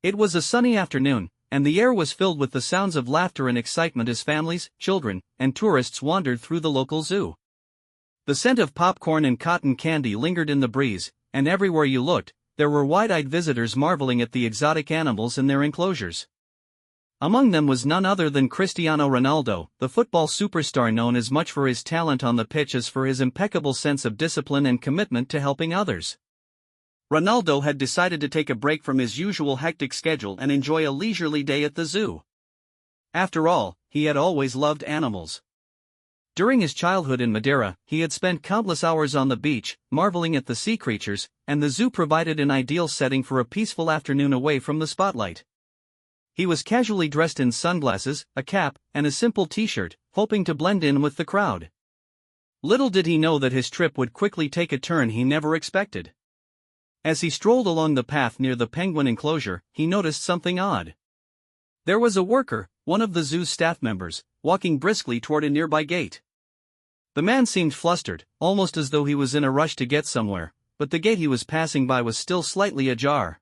It was a sunny afternoon, and the air was filled with the sounds of laughter and excitement as families, children, and tourists wandered through the local zoo. The scent of popcorn and cotton candy lingered in the breeze, and everywhere you looked, there were wide-eyed visitors marveling at the exotic animals in their enclosures. Among them was none other than Cristiano Ronaldo, the football superstar known as much for his talent on the pitch as for his impeccable sense of discipline and commitment to helping others. Ronaldo had decided to take a break from his usual hectic schedule and enjoy a leisurely day at the zoo. After all, he had always loved animals. During his childhood in Madeira, he had spent countless hours on the beach, marveling at the sea creatures, and the zoo provided an ideal setting for a peaceful afternoon away from the spotlight. He was casually dressed in sunglasses, a cap, and a simple t-shirt, hoping to blend in with the crowd. Little did he know that his trip would quickly take a turn he never expected. As he strolled along the path near the penguin enclosure, he noticed something odd. There was a worker, one of the zoo's staff members, walking briskly toward a nearby gate. The man seemed flustered, almost as though he was in a rush to get somewhere, but the gate he was passing by was still slightly ajar.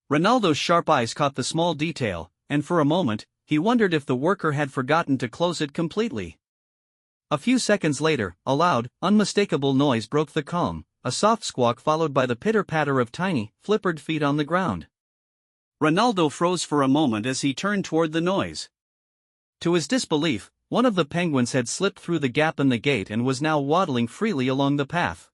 Ronaldo's sharp eyes caught the small detail, and for a moment, he wondered if the worker had forgotten to close it completely. A few seconds later, a loud, unmistakable noise broke the calm, a soft squawk followed by the pitter-patter of tiny, flippered feet on the ground. Ronaldo froze for a moment as he turned toward the noise. To his disbelief, one of the penguins had slipped through the gap in the gate and was now waddling freely along the path.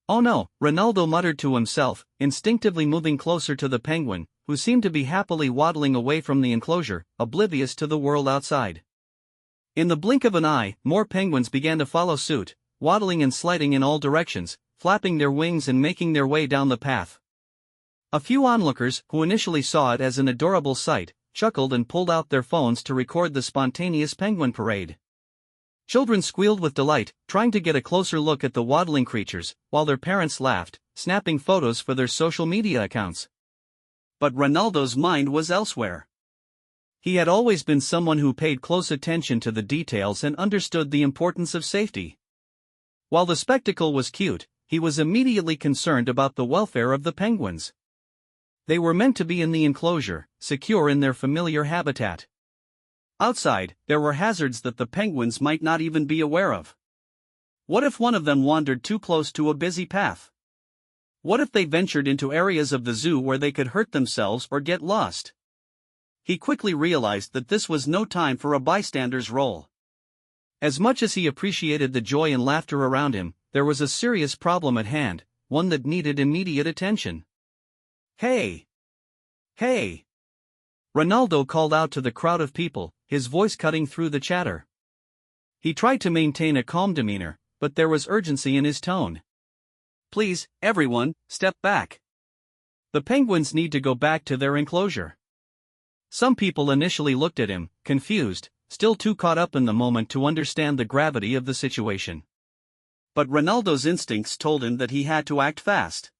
"Oh no," Ronaldo muttered to himself, instinctively moving closer to the penguin, who seemed to be happily waddling away from the enclosure, oblivious to the world outside. In the blink of an eye, more penguins began to follow suit, waddling and sliding in all directions, flapping their wings and making their way down the path. A few onlookers, who initially saw it as an adorable sight, chuckled and pulled out their phones to record the spontaneous penguin parade. Children squealed with delight, trying to get a closer look at the waddling creatures, while their parents laughed, snapping photos for their social media accounts. But Ronaldo's mind was elsewhere. He had always been someone who paid close attention to the details and understood the importance of safety. While the spectacle was cute, he was immediately concerned about the welfare of the penguins. They were meant to be in the enclosure, secure in their familiar habitat. Outside, there were hazards that the penguins might not even be aware of. What if one of them wandered too close to a busy path? What if they ventured into areas of the zoo where they could hurt themselves or get lost? He quickly realized that this was no time for a bystander's role. As much as he appreciated the joy and laughter around him, there was a serious problem at hand, one that needed immediate attention. "Hey! Hey!" Ronaldo called out to the crowd of people, his voice cutting through the chatter. He tried to maintain a calm demeanor, but there was urgency in his tone. "Please, everyone, step back. The penguins need to go back to their enclosure." Some people initially looked at him, confused, still too caught up in the moment to understand the gravity of the situation. But Ronaldo's instincts told him that he had to act fast.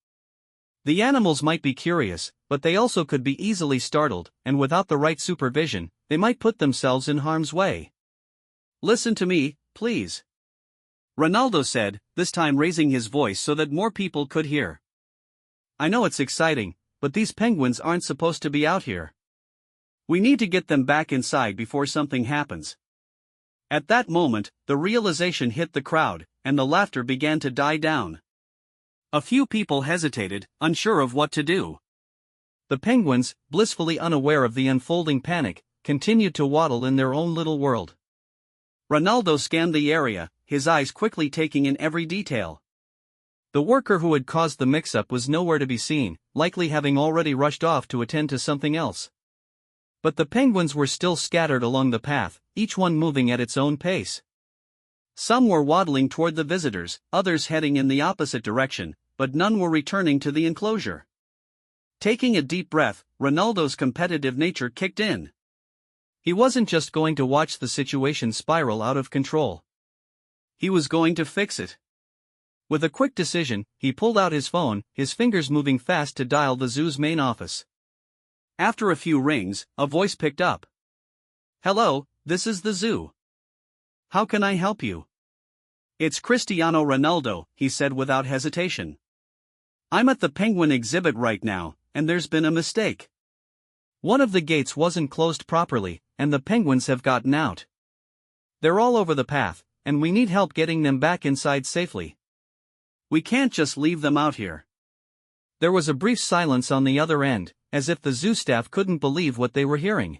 The animals might be curious, but they also could be easily startled, and without the right supervision, they might put themselves in harm's way. "Listen to me, please," Ronaldo said, this time raising his voice so that more people could hear. "I know it's exciting, but these penguins aren't supposed to be out here. We need to get them back inside before something happens." At that moment, the realization hit the crowd, and the laughter began to die down. A few people hesitated, unsure of what to do. The penguins, blissfully unaware of the unfolding panic, continued to waddle in their own little world. Ronaldo scanned the area, his eyes quickly taking in every detail. The worker who had caused the mix-up was nowhere to be seen, likely having already rushed off to attend to something else. But the penguins were still scattered along the path, each one moving at its own pace. Some were waddling toward the visitors, others heading in the opposite direction, but none were returning to the enclosure. Taking a deep breath, Ronaldo's competitive nature kicked in. He wasn't just going to watch the situation spiral out of control. He was going to fix it. With a quick decision, he pulled out his phone, his fingers moving fast to dial the zoo's main office. After a few rings, a voice picked up. "Hello, this is the zoo. How can I help you?" "It's Cristiano Ronaldo," he said without hesitation. "I'm at the penguin exhibit right now, and there's been a mistake. One of the gates wasn't closed properly, and the penguins have gotten out. They're all over the path, and we need help getting them back inside safely. We can't just leave them out here." There was a brief silence on the other end, as if the zoo staff couldn't believe what they were hearing.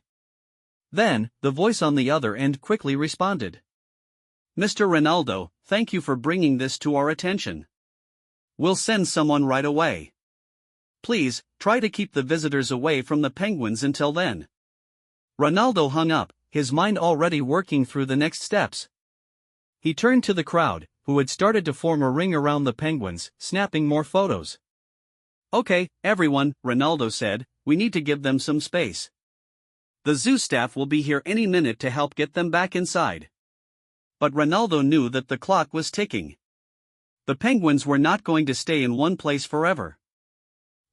Then, the voice on the other end quickly responded. "Mr. Ronaldo, thank you for bringing this to our attention. We'll send someone right away. Please, try to keep the visitors away from the penguins until then." Ronaldo hung up, his mind already working through the next steps. He turned to the crowd, who had started to form a ring around the penguins, snapping more photos. "Okay, everyone," Ronaldo said, "we need to give them some space. The zoo staff will be here any minute to help get them back inside." But Ronaldo knew that the clock was ticking. The penguins were not going to stay in one place forever.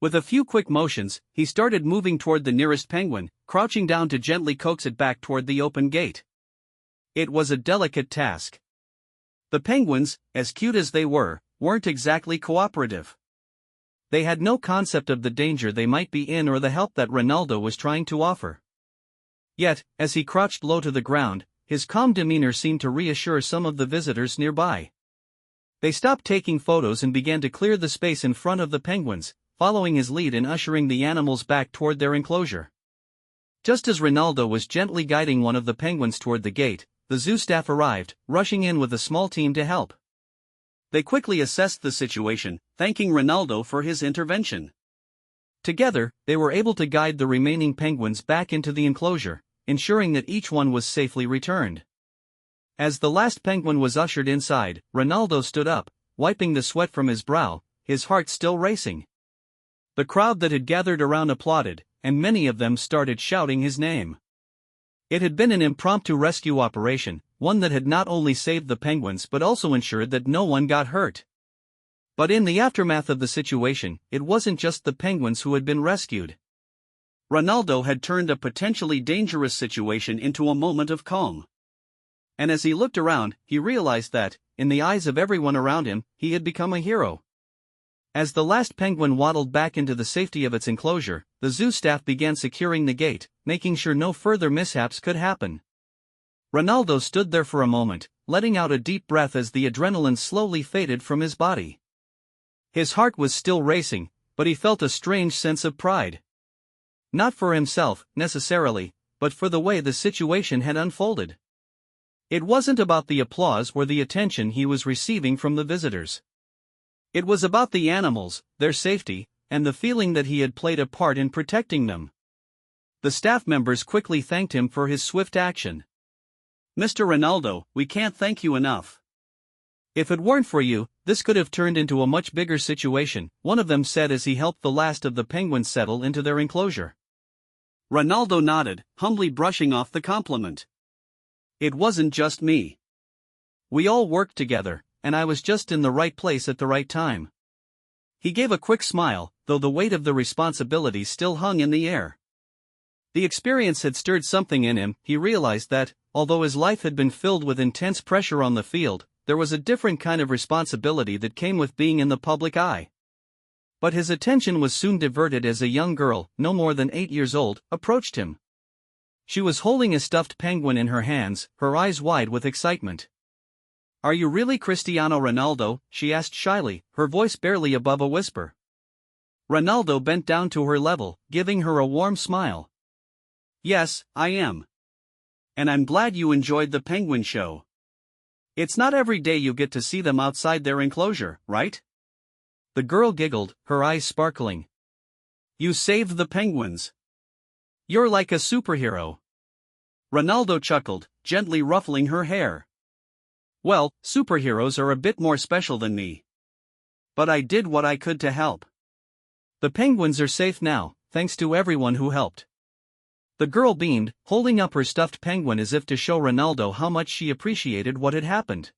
With a few quick motions, he started moving toward the nearest penguin, crouching down to gently coax it back toward the open gate. It was a delicate task. The penguins, as cute as they weren't exactly cooperative. They had no concept of the danger they might be in or the help that Ronaldo was trying to offer. Yet, as he crouched low to the ground, his calm demeanor seemed to reassure some of the visitors nearby. They stopped taking photos and began to clear the space in front of the penguins, following his lead in ushering the animals back toward their enclosure. Just as Ronaldo was gently guiding one of the penguins toward the gate, the zoo staff arrived, rushing in with a small team to help. They quickly assessed the situation, thanking Ronaldo for his intervention. Together, they were able to guide the remaining penguins back into the enclosure, ensuring that each one was safely returned. As the last penguin was ushered inside, Ronaldo stood up, wiping the sweat from his brow, his heart still racing. The crowd that had gathered around applauded, and many of them started shouting his name. It had been an impromptu rescue operation, one that had not only saved the penguins but also ensured that no one got hurt. But in the aftermath of the situation, it wasn't just the penguins who had been rescued. Ronaldo had turned a potentially dangerous situation into a moment of calm. And as he looked around, he realized that, in the eyes of everyone around him, he had become a hero. As the last penguin waddled back into the safety of its enclosure, the zoo staff began securing the gate, making sure no further mishaps could happen. Ronaldo stood there for a moment, letting out a deep breath as the adrenaline slowly faded from his body. His heart was still racing, but he felt a strange sense of pride. Not for himself, necessarily, but for the way the situation had unfolded. It wasn't about the applause or the attention he was receiving from the visitors. It was about the animals, their safety, and the feeling that he had played a part in protecting them. The staff members quickly thanked him for his swift action. "Mr. Ronaldo, we can't thank you enough. If it weren't for you, this could have turned into a much bigger situation," one of them said as he helped the last of the penguins settle into their enclosure. Ronaldo nodded, humbly brushing off the compliment. "It wasn't just me. We all worked together, and I was just in the right place at the right time." He gave a quick smile, though the weight of the responsibility still hung in the air. The experience had stirred something in him. He realized that, although his life had been filled with intense pressure on the field, there was a different kind of responsibility that came with being in the public eye. But his attention was soon diverted as a young girl, no more than 8 years old, approached him. She was holding a stuffed penguin in her hands, her eyes wide with excitement. "Are you really Cristiano Ronaldo?" she asked shyly, her voice barely above a whisper. Ronaldo bent down to her level, giving her a warm smile. "Yes, I am. And I'm glad you enjoyed the penguin show. It's not every day you get to see them outside their enclosure, right?" The girl giggled, her eyes sparkling. "You saved the penguins. You're like a superhero." Ronaldo chuckled, gently ruffling her hair. "Well, superheroes are a bit more special than me. But I did what I could to help. The penguins are safe now, thanks to everyone who helped." The girl beamed, holding up her stuffed penguin as if to show Ronaldo how much she appreciated what had happened.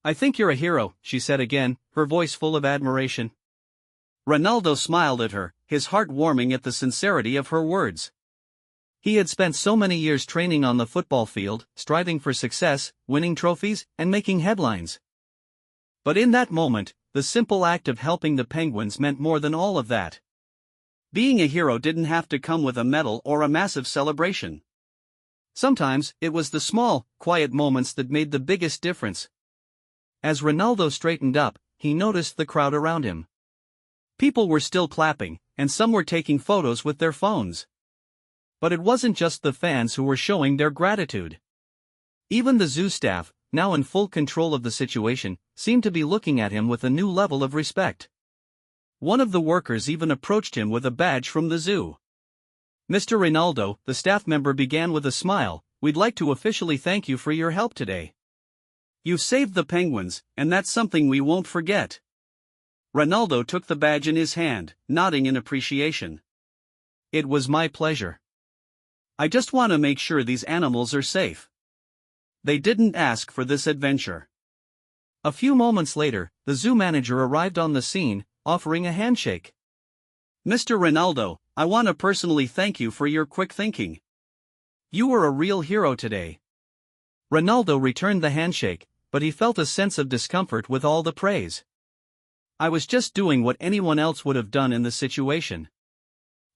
"I think you're a hero," she said again, her voice full of admiration. Ronaldo smiled at her, his heart warming at the sincerity of her words. He had spent so many years training on the football field, striving for success, winning trophies, and making headlines. But in that moment, the simple act of helping the penguins meant more than all of that. Being a hero didn't have to come with a medal or a massive celebration. Sometimes, it was the small, quiet moments that made the biggest difference. As Ronaldo straightened up, he noticed the crowd around him. People were still clapping, and some were taking photos with their phones. But it wasn't just the fans who were showing their gratitude. Even the zoo staff, now in full control of the situation, seemed to be looking at him with a new level of respect. One of the workers even approached him with a badge from the zoo. "Mr. Ronaldo," the staff member began with a smile, "we'd like to officially thank you for your help today. You've saved the penguins, and that's something we won't forget." Ronaldo took the badge in his hand, nodding in appreciation. "It was my pleasure. I just want to make sure these animals are safe. They didn't ask for this adventure." A few moments later, the zoo manager arrived on the scene, offering a handshake. "Mr. Ronaldo, I want to personally thank you for your quick thinking. You were a real hero today." Ronaldo returned the handshake, but he felt a sense of discomfort with all the praise. "I was just doing what anyone else would have done in the situation.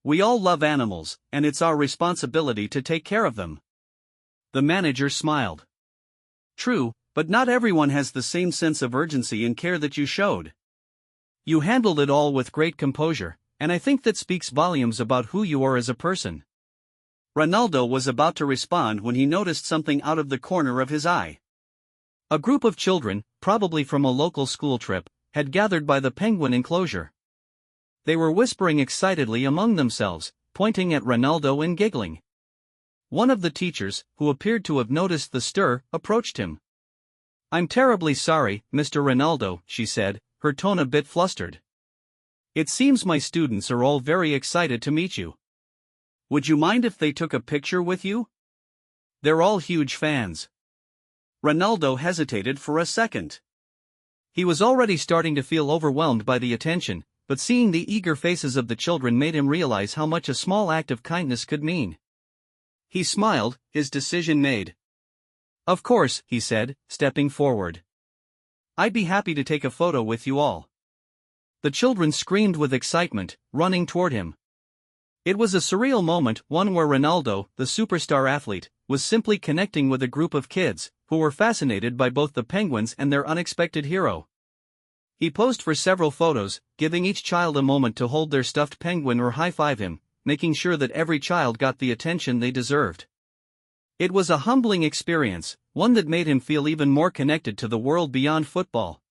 We all love animals, and it's our responsibility to take care of them." The manager smiled. "True, but not everyone has the same sense of urgency and care that you showed. You handled it all with great composure, and I think that speaks volumes about who you are as a person." Ronaldo was about to respond when he noticed something out of the corner of his eye. A group of children, probably from a local school trip, had gathered by the penguin enclosure. They were whispering excitedly among themselves, pointing at Ronaldo and giggling. One of the teachers, who appeared to have noticed the stir, approached him. "I'm terribly sorry, Mr. Ronaldo," she said, her tone a bit flustered. "It seems my students are all very excited to meet you. Would you mind if they took a picture with you? They're all huge fans." Ronaldo hesitated for a second. He was already starting to feel overwhelmed by the attention, but seeing the eager faces of the children made him realize how much a small act of kindness could mean. He smiled, his decision made. "Of course," he said, stepping forward. "I'd be happy to take a photo with you all." The children screamed with excitement, running toward him. It was a surreal moment, one where Ronaldo, the superstar athlete, was simply connecting with a group of kids, who were fascinated by both the penguins and their unexpected hero. He posed for several photos, giving each child a moment to hold their stuffed penguin or high-five him, making sure that every child got the attention they deserved. It was a humbling experience, one that made him feel even more connected to the world beyond football.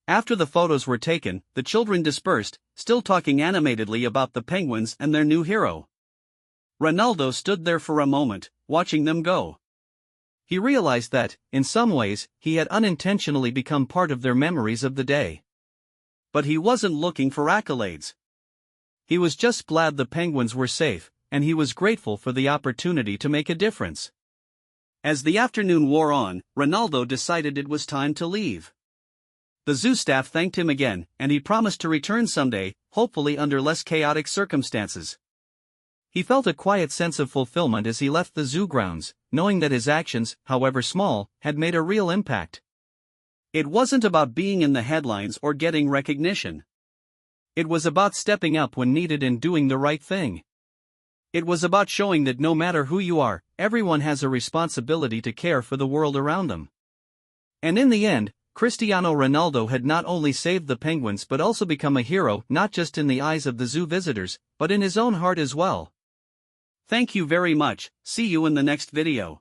After the photos were taken, the children dispersed, still talking animatedly about the penguins and their new hero. Ronaldo stood there for a moment, watching them go. He realized that, in some ways, he had unintentionally become part of their memories of the day. But he wasn't looking for accolades. He was just glad the penguins were safe, and he was grateful for the opportunity to make a difference. As the afternoon wore on, Ronaldo decided it was time to leave. The zoo staff thanked him again, and he promised to return someday, hopefully under less chaotic circumstances. He felt a quiet sense of fulfillment as he left the zoo grounds, knowing that his actions, however small, had made a real impact. It wasn't about being in the headlines or getting recognition. It was about stepping up when needed and doing the right thing. It was about showing that no matter who you are, everyone has a responsibility to care for the world around them. And in the end, Cristiano Ronaldo had not only saved the penguins but also become a hero, not just in the eyes of the zoo visitors, but in his own heart as well. Thank you very much, see you in the next video.